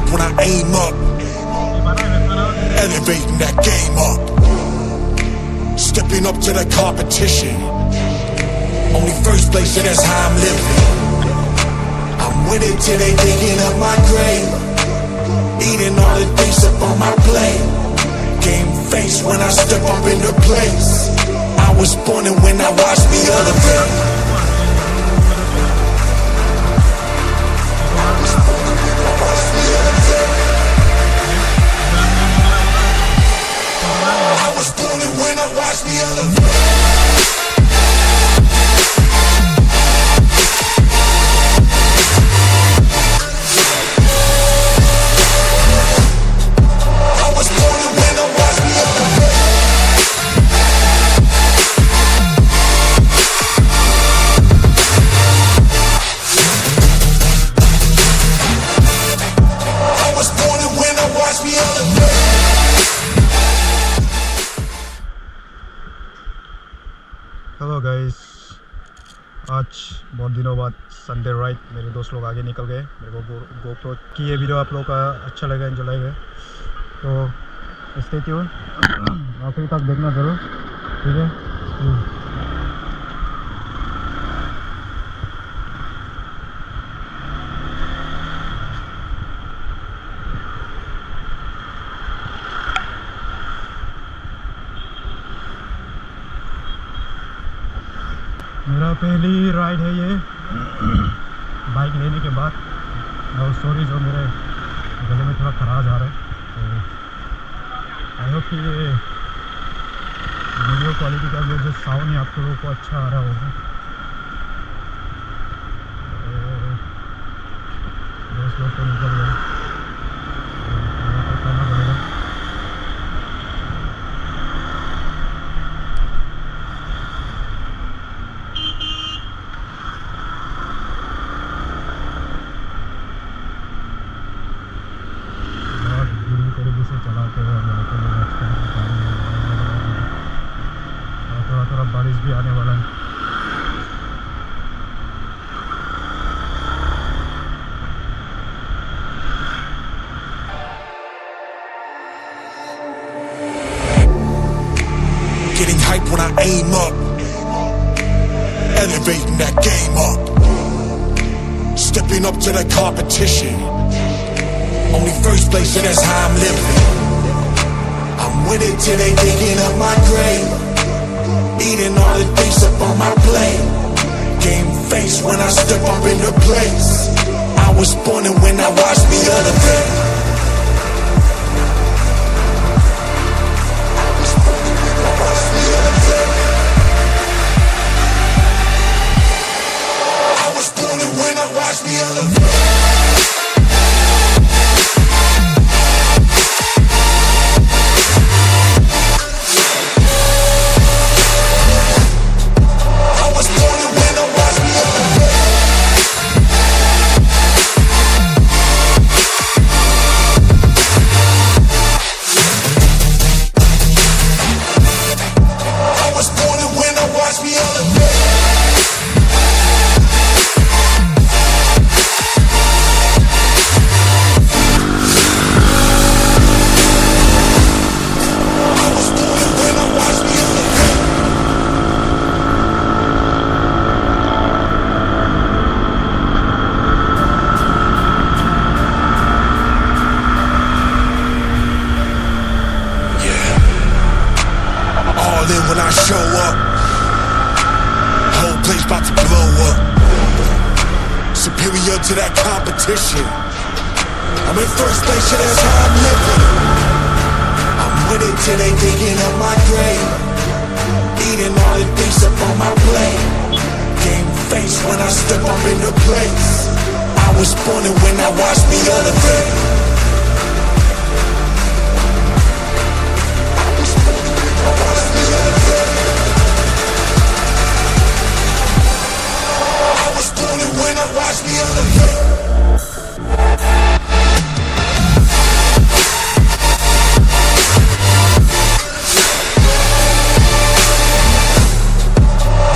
hype when I aim up, elevating that game up, stepping up to the competition. Only first place, and that's how I'm living. I'm winning till they digging up my grave, eating all the things up on my plate. Game face when I step up in the place. I was born and when I watched me elevate. I was born and when I watched me elevate. Hello guys, आज बहुत दिनों बाद Sunday right मेरे दोस्त लोग आगे निकल गए। मेरे को गोप्रो की ये वीडियो आप लोगों का अच्छा लगा, एंजॉय लगे तो स्टे ट्यून, आखिरी तक देखना ज़रूर, ठीक है। मेरा पहली राइड है ये बाइक लेने के बाद, और सॉरी जो मेरे गले में थोड़ा खराश आ रहा है, तो आई होप कि ये वीडियो क्वालिटी का जो साउंड है आप लोगों को अच्छा आ रहा होगा। दोस्त लोग तो निकल गए, करना पड़ेगा। चलाते हुए थोड़ा बारिश भी आने वाला है। Getting hype when I aim up, elevating that game up, stepping up to the competition. Only first place, and that's how I'm living. I'm winning till they digging up my grave, eating all the things up on my plate. Game face when I step up in the place. I was born and when I watched me elevate. I was born and when I watched me elevate. When I show up, whole place about to blow up. Superior to that competition. I'm in first place, and that's how I'm living. I'm with it till they digging up my grave, eating all the things up on my plate. Game face when I step up in the place. I was born and when I watched me elevate. Watch me elevate.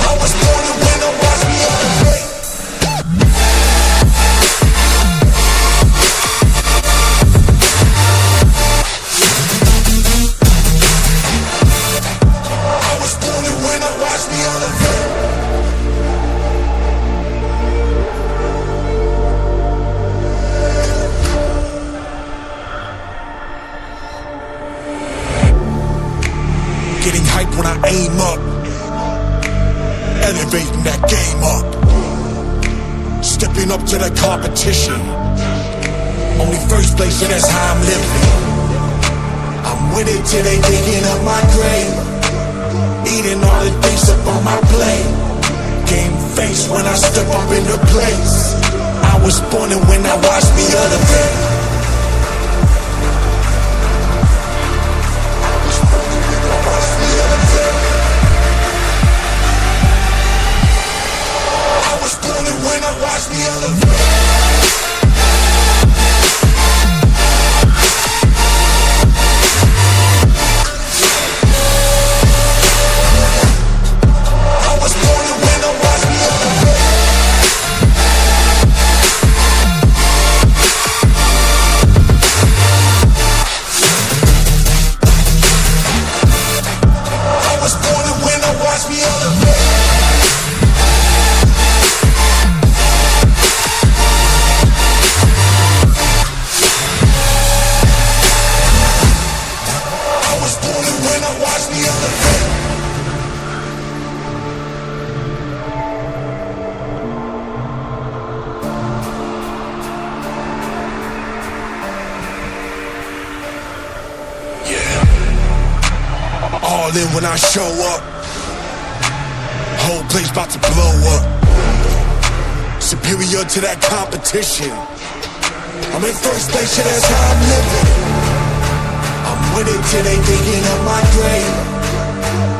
I was born and when I watch me elevate. up. Stepping up to the competition. Only first place, and that's how I'm living. I'm with it till they digging up my grave. Eating all the things up on my plate. Game face when I step up in the place. I was born and when I watched me elevate. When I watch me elevate. I was born and when I watch me elevate. I was born and when I watch me elevate. All in when I show up. Whole place about to blow up. Superior to that competition. I'm in first place, yeah, that's how I'm living. I'm with it till they digging up my grave.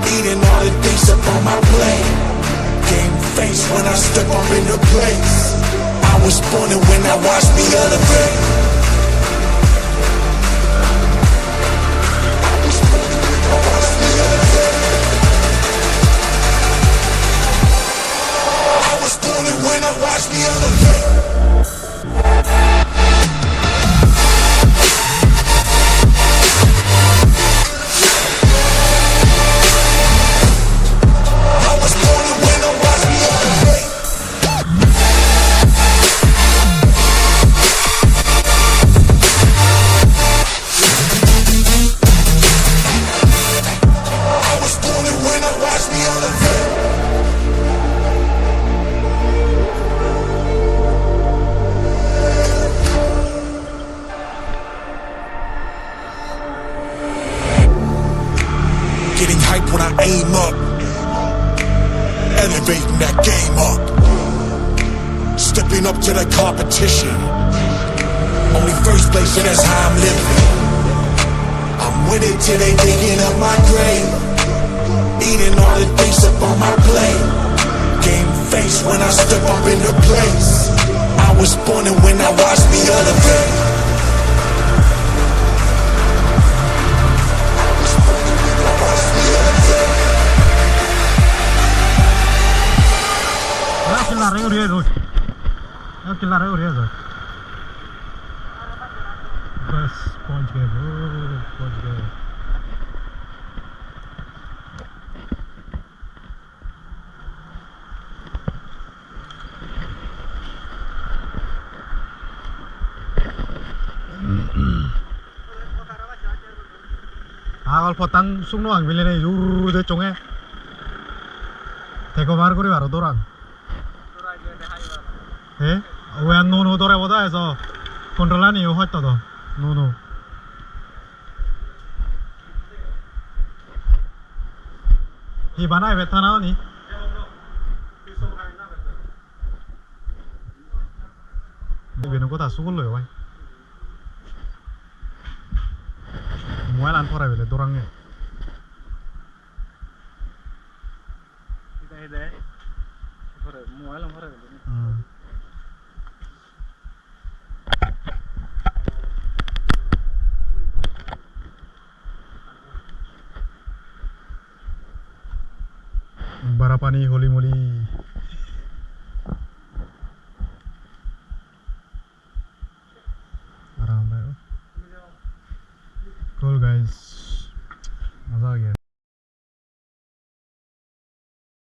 Eating all the things up on my plate. Game face when I step up in the place. I was born and when I watched me elevate. When I watch me elevate. I was born and when I watch me elevate. I was born and when I watch me elevate. Getting hype when I aim up. Elevating that game up. Stepping up to the competition. Only first place, and that's how I'm living. I'm with it till they digging up my grave. Eating all the things up on my plate. Game face when I step up in the place. I was born and when I watched me elevate. Lari udah rồi, lari udah rồi. बस पहुंच गए वो, पहुंच गए. Kalau potang sungno ang bilene juru de chonge. Teko mar kori baro dorang. Eh? Wen no dore boda eso. Controlani yo hotta do. No. Hi banai betana ni. Beno ko ta sugul lo yo. Mual an thora bele dorang ni. Ida. Thora mual an thora bele. Bara pani holy moly. Aram bhai. Cool guys. मजा आ गया.